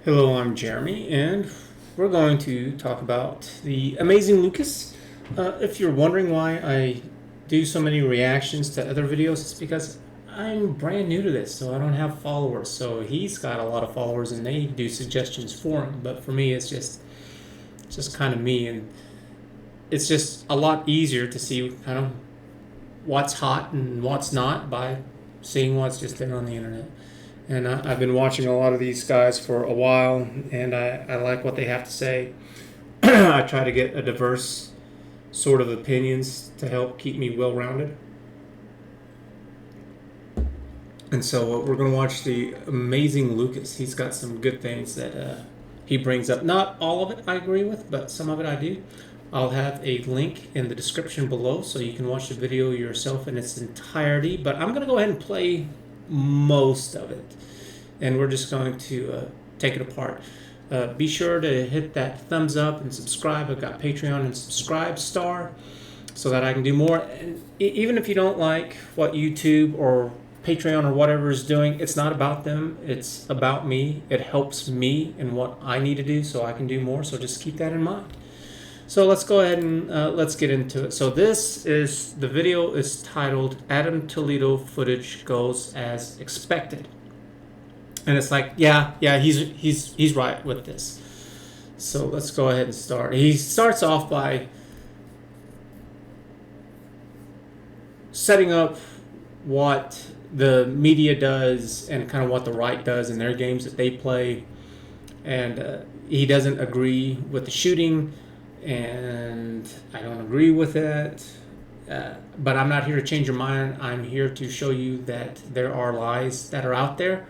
Hello, I'm Jeremy, and we're going to talk about the amazing Lucas. If you're wondering why I do so many reactions to other videos, it's because I'm brand new to this, so I don't have followers. So he's got a lot of followers, and they do suggestions for him. But for me, it's just kind of me, and it's just a lot easier to see kind of what's hot and what's not by seeing what's just there on the internet. And I've been watching a lot of these guys for a while, and I like what they have to say. I try to get a diverse sort of opinions to help keep me well rounded. And so we're going to watch the amazing Lucas. He's got some good things that he brings up. Not all of it I agree with, but some of it I do. I'll have a link in the description below so you can watch the video yourself in its entirety. But I'm going to go ahead and play most of it, and we're just going to take it apart. Be sure to hit that thumbs up and subscribe. I've got Patreon and Subscribe Star so that I can do more. And even if you don't like what YouTube or Patreon or whatever is doing, it's not about them, it's about me. It helps me in what I need to do so I can do more, so just keep that in mind. So let's go ahead and let's get into it. So the video is titled Adam Toledo Footage Goes as Expected. And it's like, yeah, he's right with this. So let's go ahead and start. He starts off by setting up what the media does and kind of what the right does in their games that they play. And he doesn't agree with the shooting, and I don't agree with it. But I'm not here to change your mind. I'm here to show you that there are lies that are out there,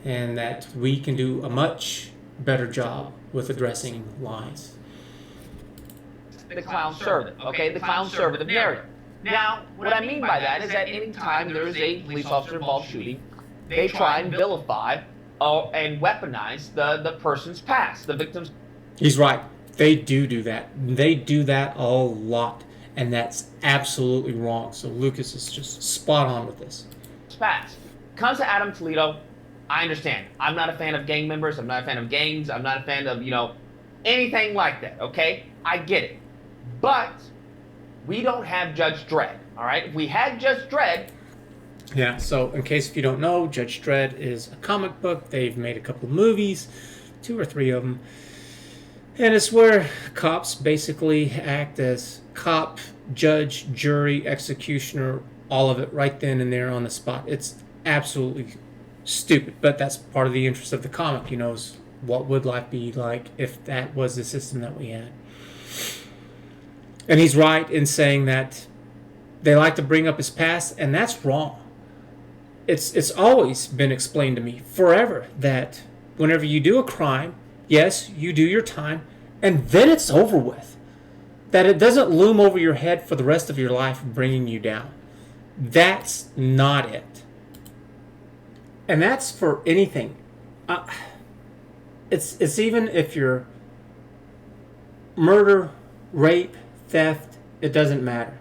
and that we can do a much better job with addressing lies. The clown servant, okay? The clown servant of narrative. Now, what I mean by that is that anytime there is a police officer involved shooting, they try and vilify and weaponize the person's past, the victim's. He's right. They do that. They do that a lot, and that's absolutely wrong. So Lucas is just spot on with this. Past. Comes to Adam Toledo, I understand. I'm not a fan of gang members. I'm not a fan of gangs. I'm not a fan of, anything like that, okay? I get it. But we don't have Judge Dredd, all right? If we had Judge Dredd. Yeah, so in case if you don't know, Judge Dredd is a comic book. They've made a couple of movies, 2 or 3 of them. And it's where cops basically act as cop, judge, jury, executioner, all of it right then and there on the spot. It's absolutely stupid, but that's part of the interest of the comic, is what would life be like if that was the system that we had. And he's right in saying that they like to bring up his past, and that's wrong. It's always been explained to me forever that whenever you do a crime, yes, you do your time, and then it's over with. That it doesn't loom over your head for the rest of your life, bringing you down. That's not it. And that's for anything. It's even if you're murder, rape, theft, it doesn't matter.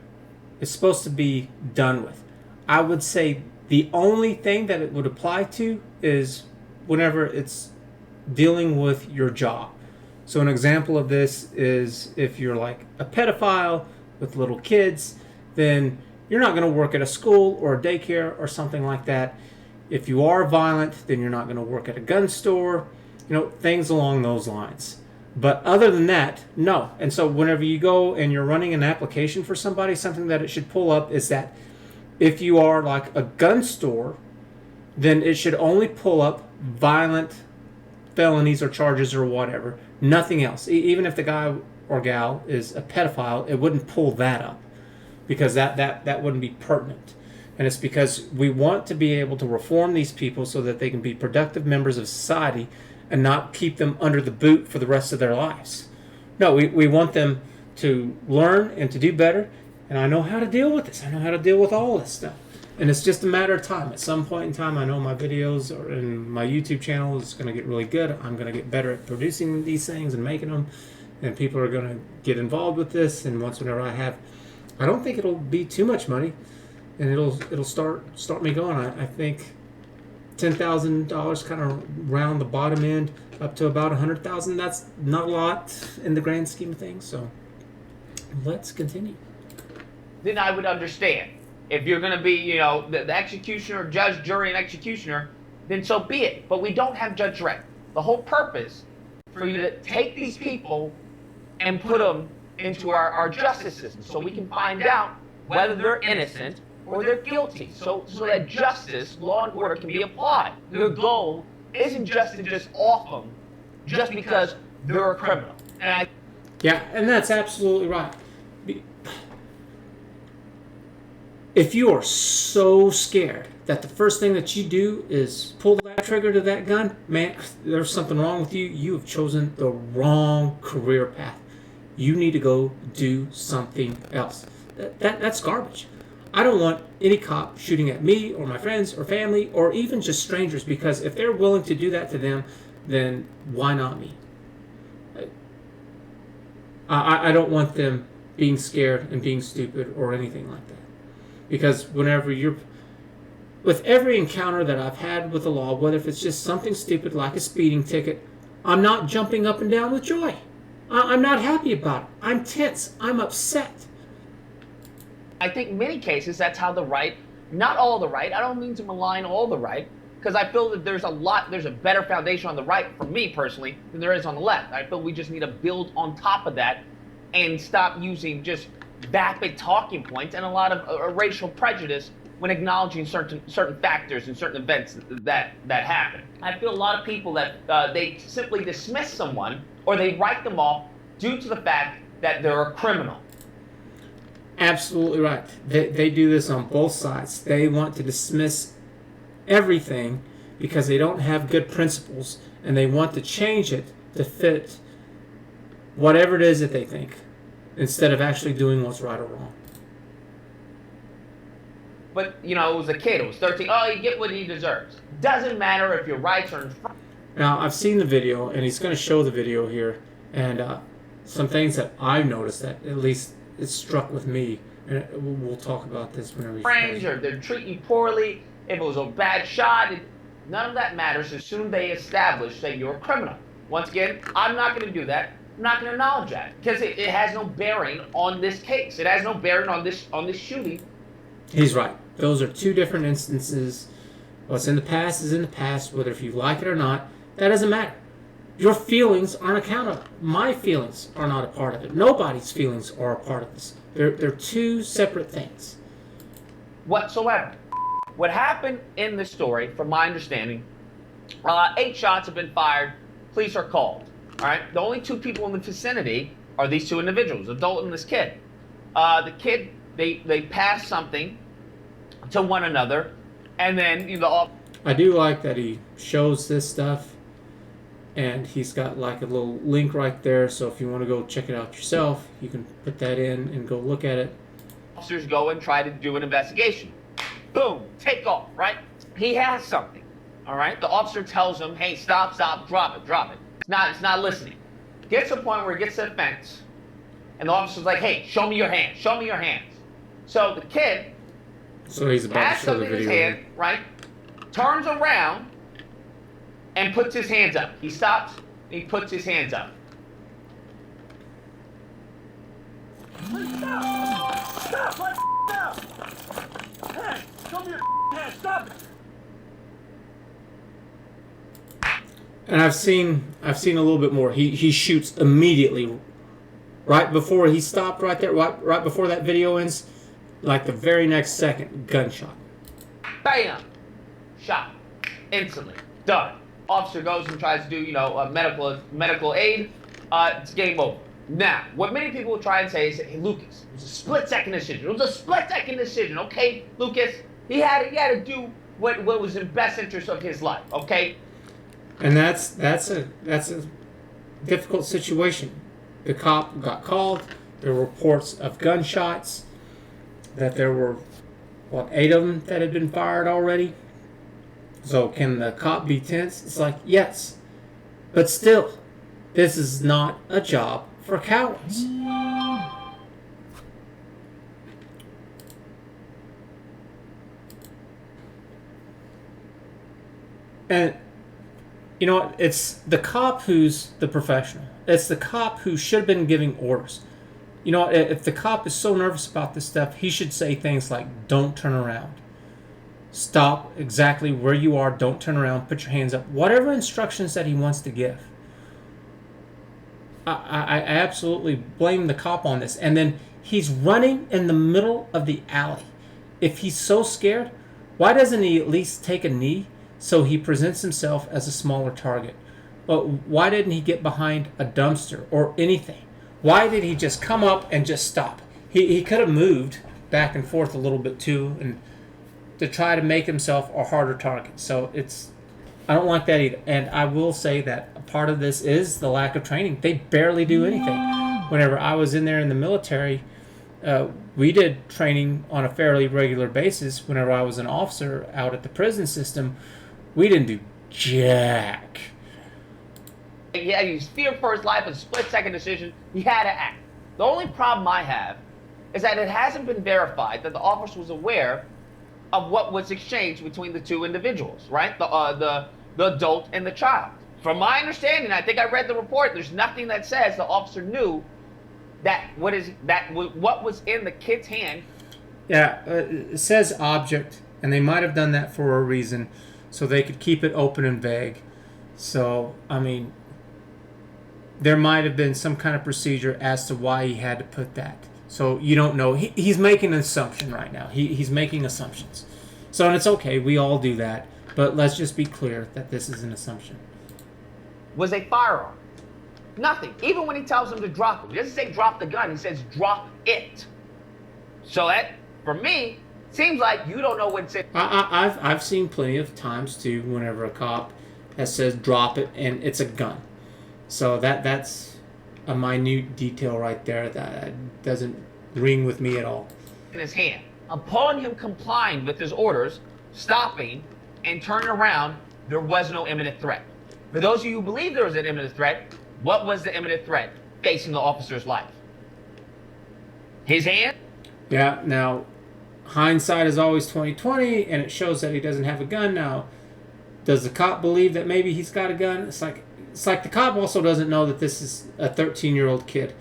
It's supposed to be done with. I would say the only thing that it would apply to is whenever it's dealing with your job. So an example of this is if you're like a pedophile with little kids, then you're not going to work at a school or a daycare or something like that. If you are violent, then you're not going to work at a gun store, things along those lines. But other than that, no. And so whenever you go and you're running an application for somebody, something that it should pull up is that if you are like a gun store, then it should only pull up violent felonies or charges or whatever, nothing else. Even if the guy or gal is a pedophile, it wouldn't pull that up because that wouldn't be pertinent. And it's because we want to be able to reform these people so that they can be productive members of society and not keep them under the boot for the rest of their lives. No, we want them to learn and to do better. And I know how to deal with this. I know how to deal with all this stuff. And it's just a matter of time. At some point in time, I know my videos or in my YouTube channel is going to get really good. I'm going to get better at producing these things and making them. And people are going to get involved with this. And whenever I don't think it'll be too much money. And it'll start me going. I think $10,000, kind of round the bottom end, up to about 100,000. That's not a lot in the grand scheme of things. So let's continue. Then I would understand. If you're going to be, the executioner, judge, jury, and executioner, then so be it. But we don't have Judge Dredd. The whole purpose for you to take these people and put them into our justice system so we can find out whether they're innocent or they're guilty, so that justice, law and order can be applied. Their goal isn't just to just off them just because they're a criminal. Yeah, and that's absolutely right. If you are so scared that the first thing that you do is pull that trigger to that gun, man, there's something wrong with you. You have chosen the wrong career path. You need to go do something else. That's garbage. I don't want any cop shooting at me or my friends or family or even just strangers, because if they're willing to do that to them, then why not me? I don't want them being scared and being stupid or anything like that. Because with every encounter that I've had with the law, whether if it's just something stupid like a speeding ticket, I'm not jumping up and down with joy. I'm not happy about it. I'm tense. I'm upset. I think in many cases that's how the right, not all the right, I don't mean to malign all the right, because I feel that there's a better foundation on the right, for me personally, than there is on the left. I feel we just need to build on top of that and stop using just vapid talking points and a lot of racial prejudice when acknowledging certain factors and certain events that happen. I feel a lot of people that they simply dismiss someone or they write them off due to the fact that they're a criminal. Absolutely right. They do this on both sides. They want to dismiss everything because they don't have good principles, and they want to change it to fit whatever it is that they think, instead of actually doing what's right or wrong. But, it was a kid. It was 13. Oh, you get what he deserves. Doesn't matter if your rights are in front. Now, I've seen the video, and he's going to show the video here, and some things that I've noticed that at least it struck with me, and we'll talk about this whenever you friends, or they're treating you poorly, if it was a bad shot, none of that matters as soon as they establish that you're a criminal. Once again, I'm not going to do that. I'm not going to acknowledge that because it has no bearing on this case. It has no bearing on this shooting. He's right. Those are two different instances. What's in the past is in the past, whether if you like it or not. That doesn't matter. Your feelings aren't accountable. My feelings are not a part of it. Nobody's feelings are a part of this. They're two separate things. Whatsoever. What happened in this story, from my understanding, 8 shots have been fired. Police are called. All right. The only 2 people in the vicinity are these 2 individuals, adult and this kid. The kid, they pass something to one another, and then I do like that he shows this stuff, and he's got like a little link right there. So if you want to go check it out yourself, you can put that in and go look at it. Officers go and try to do an investigation. Boom, take off, right? He has something, all right? The officer tells him, hey, stop, drop it. It's not listening. Gets to a point where he gets to the fence, and the officer's like, hey, show me your hands. So the kid he's about has to show the something in his video. hand, right? Turns around and puts his hands up. He stops, and he puts his hands up. Stop! Hey, show me your hands! Stop it! And I've seen a little bit more. He shoots immediately, right before he stopped. Right there, right before that video ends, like the very next second, gunshot. Bam! Shot. Instantly. Done. Officer goes and tries to do, a medical aid. It's game over. Now, what many people will try and say is, hey, Lucas, it was a split-second decision. Okay, Lucas? He had to do what was in best interest of his life, okay? And that's a difficult situation. The cop got called. There were reports of gunshots. That there were 8 of them that had been fired already. So can the cop be tense? It's like, yes, but still, this is not a job for cowards. And you know what? It's the cop who's the professional. It's the cop who should have been giving orders. You know, if the cop is so nervous about this stuff, he should say things like, don't turn around. Stop exactly where you are. Don't turn around. Put your hands up. Whatever instructions that he wants to give. I absolutely blame the cop on this. And then he's running in the middle of the alley. If he's so scared, why doesn't he at least take a knee so he presents himself as a smaller target? But why didn't he get behind a dumpster or anything? Why did he just come up and just stop? He could have moved back and forth a little bit too, and to try to make himself a harder target. So I don't like that either. And I will say that a part of this is the lack of training. They barely do anything. Whenever I was in there in the military, we did training on a fairly regular basis. Whenever I was an officer out at the prison system, we didn't do jack. He had to use fear for his life, a split-second decision. He had to act. The only problem I have is that it hasn't been verified that the officer was aware of what was exchanged between the two individuals, right? The adult and the child. From my understanding, I think I read the report, there's nothing that says the officer knew that what was in the kid's hand. Yeah, it says object, and they might have done that for a reason, so they could keep it open and vague. So, I mean, there might have been some kind of procedure as to why he had to put that. So you don't know. He's making an assumption right now. He's making assumptions. So, and it's okay. We all do that. But let's just be clear that this is an assumption. Was a firearm. Nothing. Even when he tells him to drop it. He doesn't say drop the gun. He says drop it. So that, for me, seems like you don't know what's in. I've seen plenty of times, too, whenever a cop has said drop it, and it's a gun. So that's a minute detail right there that doesn't ring with me at all. In his hand. Upon him complying with his orders, stopping and turning around, there was no imminent threat. For those of you who believe there was an imminent threat, what was the imminent threat facing the officer's life? His hand? Yeah, now, hindsight is always 20/20, and it shows that he doesn't have a gun. Now, does the cop believe that maybe he's got a gun? It's like the cop also doesn't know that this is a 13-year-old kid.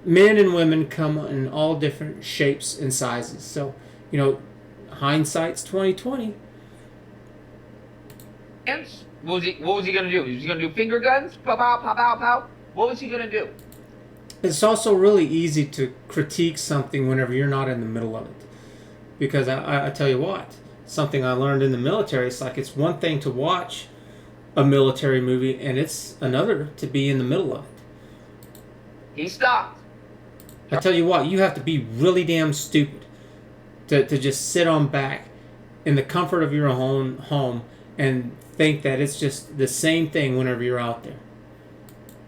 Men and women come in all different shapes and sizes. So, you know, hindsight's 20/20. What was he going to do? Was he going to do finger guns? Pow, pow, pow, pow, pow? What was he going to do? It's also really easy to critique something whenever you're not in the middle of it. Because I tell you what, something I learned in the military, it's like it's one thing to watch a military movie, and it's another to be in the middle of it. He stopped. I tell you what, you have to be really damn stupid to just sit on back in the comfort of your own home and think that it's just the same thing whenever you're out there.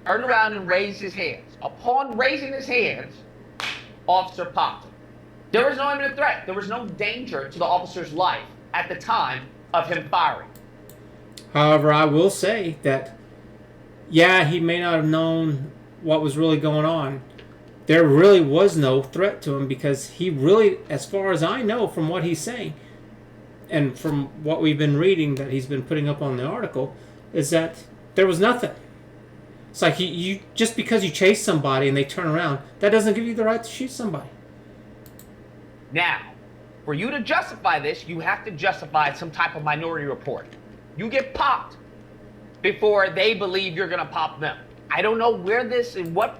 Turned around and raised his hands. Upon raising his hands, officer popped him. There was no imminent threat. There was no danger to the officer's life at the time of him firing. However, I will say that, yeah, he may not have known what was really going on. There really was no threat to him because he really, as far as I know from what he's saying, and from what we've been reading that he's been putting up on the article, is that there was nothing. It's like you just because you chase somebody and they turn around, that doesn't give you the right to shoot somebody. Now, for you to justify this, you have to justify some type of minority report. You get popped before they believe you're going to pop them. I don't know where this and what.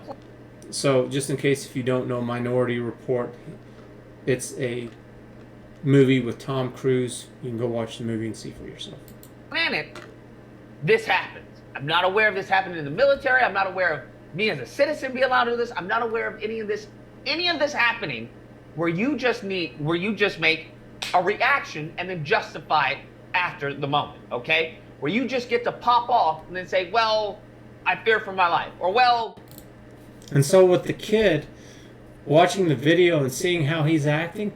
So, just in case if you don't know Minority Report, it's a movie with Tom Cruise. You can go watch the movie and see for yourself. Planet, this happens. I'm not aware of this happening in the military. I'm not aware of me as a citizen being allowed to do this. I'm not aware of any of this happening where you just make a reaction and then justify it after the moment, okay? Where you just get to pop off and then say, well, I fear for my life, or well. And so with the kid, watching the video and seeing how he's acting,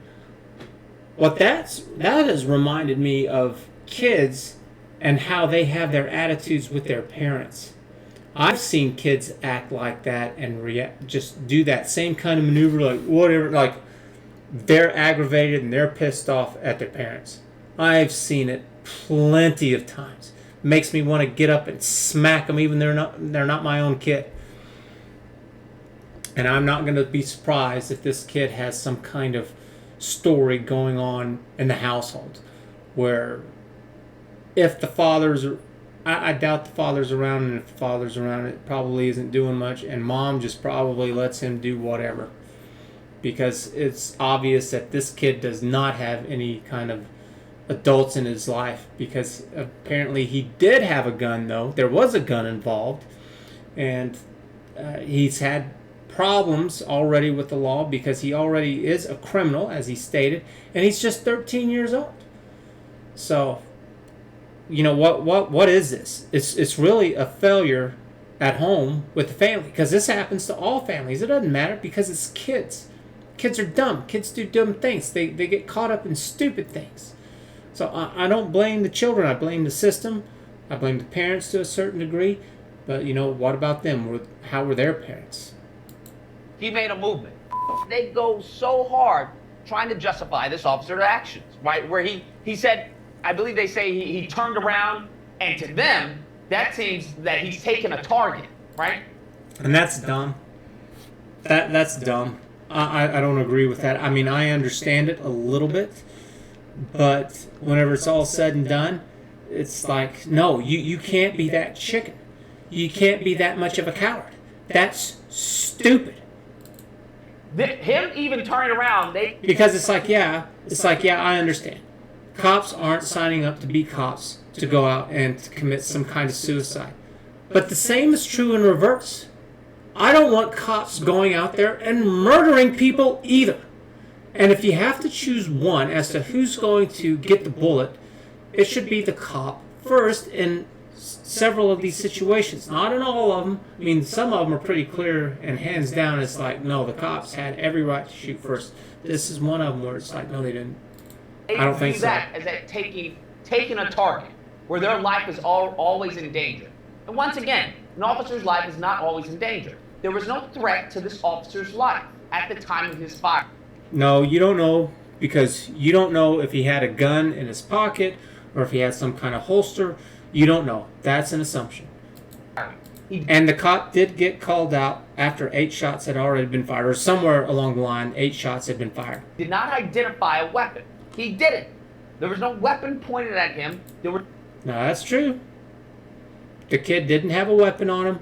that has reminded me of kids and how they have their attitudes with their parents. I've seen kids act like that and just do that same kind of maneuver, like whatever, like they're aggravated and they're pissed off at their parents. I've seen it plenty of times. Makes me want to get up and smack them, even they're not my own kid. And I'm not going to be surprised if this kid has some kind of story going on in the household where if the father's, I doubt the father's around, and if the father's around, it probably isn't doing much, and mom just probably lets him do whatever. Because it's obvious that this kid does not have any kind of adults in his life, because apparently he did have a gun, though. There was a gun involved, and he's had problems already with the law because he already is a criminal, as he stated, and he's just 13 years old. So, you know, what is this? It's really a failure at home with the family, because this happens to all families. It doesn't matter, because it's kids. Kids are dumb. Kids do dumb things. They get caught up in stupid things. So I don't blame the children. I blame the system. I blame the parents to a certain degree. But, you know, what about them? How were their parents? He made a movement. They go so hard trying to justify this officer's actions, right? Where he said, I believe they say he turned around, and to them, that seems that he's taken a target, right? And that's dumb. That's dumb. I don't agree with that. I mean, I understand it a little bit, but whenever it's all said and done, it's like, no, you can't be that chicken. You can't be that much of a coward. That's stupid. Him even turning around, because it's like, yeah, I understand. Cops aren't signing up to be cops to go out and to commit some kind of suicide. But the same is true in reverse. I don't want cops going out there and murdering people either. And if you have to choose one as to who's going to get the bullet, it should be the cop first in several of these situations. Not in all of them. I mean, some of them are pretty clear, and hands down it's like, no, the cops had every right to shoot first. This is one of them where it's like, no, they didn't. I don't think so. That as that taking a target where their life is always in danger. And once again, an officer's life is not always in danger. There was no threat to this officer's life at the time of his fire. No, you don't know, because you don't know if he had a gun in his pocket or if he had some kind of holster. You don't know. That's an assumption. And the cop did get called out after 8 shots had already been fired, or somewhere along the line, 8 shots had been fired. Did not identify a weapon. He didn't. There was no weapon pointed at him. No, that's true. The kid didn't have a weapon on him.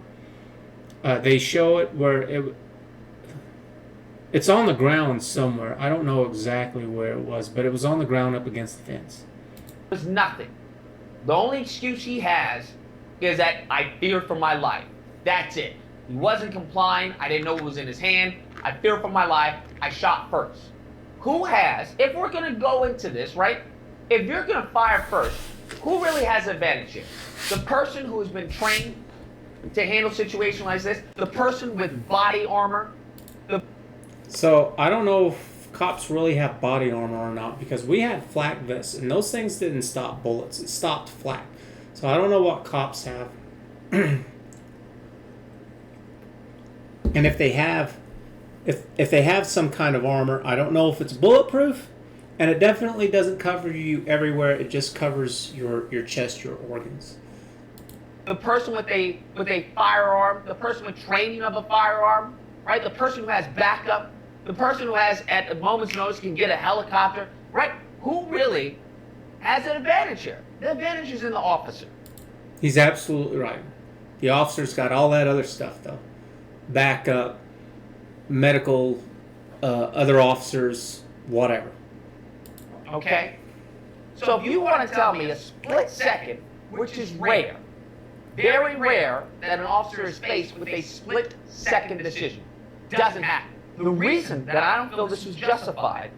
They show it where it's on the ground somewhere. I don't know exactly where it was, but it was on the ground up against the fence. There was nothing. The only excuse he has is that I fear for my life. That's it. He wasn't complying. I didn't know what was in his hand. I fear for my life. I shot first. Who has, if we're going to go into this, right? If you're going to fire first, who really has the advantage here? The person who has been trained to handle situations like this? The person with body armor? So, I don't know if cops really have body armor or not, because we had flak vests, and those things didn't stop bullets. It stopped flak. So, I don't know what cops have. And if they have, if they have some kind of armor, I don't know if it's bulletproof, and it definitely doesn't cover you everywhere. It just covers your chest, your organs. The person with a firearm, the person with training of a firearm, right? The person who has backup, the person who has, at a moment's notice, can get a helicopter, right? Who really has an advantage here? The advantage is in the officer. He's absolutely right. The officer's got all that other stuff, though. Backup, medical, other officers, whatever. Okay? So if you want to tell me a split second, which is rare, very rare that an officer is faced with a split second decision. Doesn't happen. The reason that I don't feel this was justified,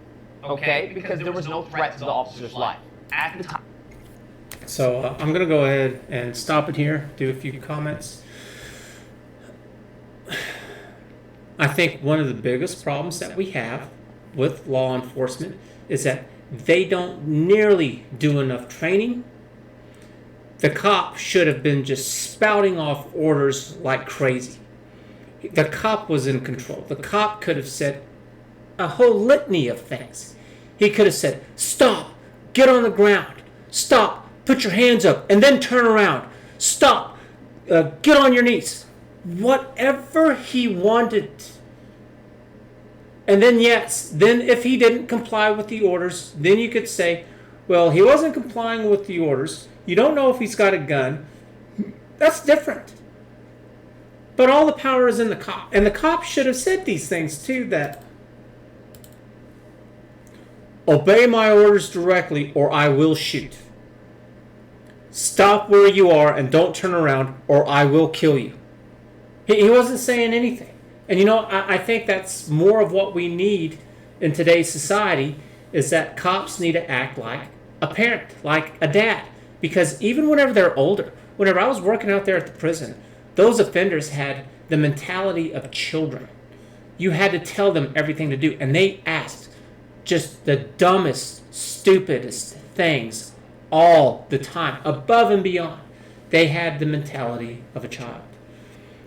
okay, because there was no threat to the officer's life at the time. So I'm going to go ahead and stop it here, do a few comments. I think one of the biggest problems that we have with law enforcement is that they don't nearly do enough training. The cop should have been just spouting off orders like crazy. The cop was in control. The cop could have said a whole litany of things. He could have said, stop, get on the ground, stop, put your hands up, and then turn around. Stop. Get on your knees. Whatever he wanted. And then, yes, then if he didn't comply with the orders, then you could say, well, he wasn't complying with the orders. You don't know if he's got a gun. That's different. But all the power is in the cop. And the cop should have said these things, too, that obey my orders directly or I will shoot. Stop where you are and don't turn around or I will kill you. He wasn't saying anything. And I think that's more of what we need in today's society is that cops need to act like a parent, like a dad. Because even whenever they're older, whenever I was working out there at the prison, those offenders had the mentality of children. You had to tell them everything to do. And they asked just the dumbest, stupidest things all the time, above and beyond. They had the mentality of a child.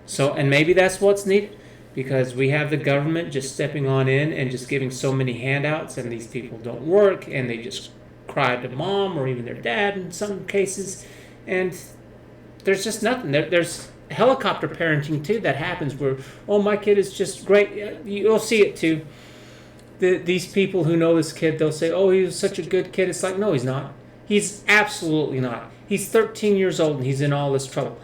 So, and maybe that's what's needed, because we have the government just stepping on in and just giving so many handouts, and these people don't work, and they just cry to mom or even their dad in some cases, and there's just nothing. There's helicopter parenting too that happens where, oh, my kid is just great. You'll see it too. These people who know this kid, they'll say, oh, he was such a good kid. It's like, no, he's not. He's absolutely not. He's 13 years old and he's in all this trouble.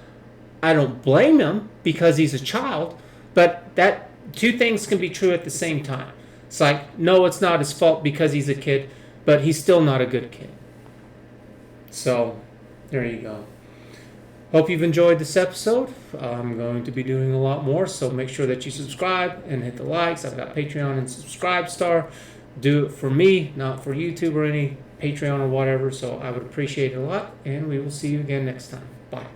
I don't blame him because he's a child, but that two things can be true at the same time. It's like, no, it's not his fault because he's a kid, but he's still not a good kid. So, there you go. Hope you've enjoyed this episode. I'm going to be doing a lot more, so make sure that you subscribe and hit the likes. I've got Patreon and Subscribe Star. Do it for me, not for YouTube or any Patreon or whatever, so I would appreciate it a lot, and we will see you again next time. Bye.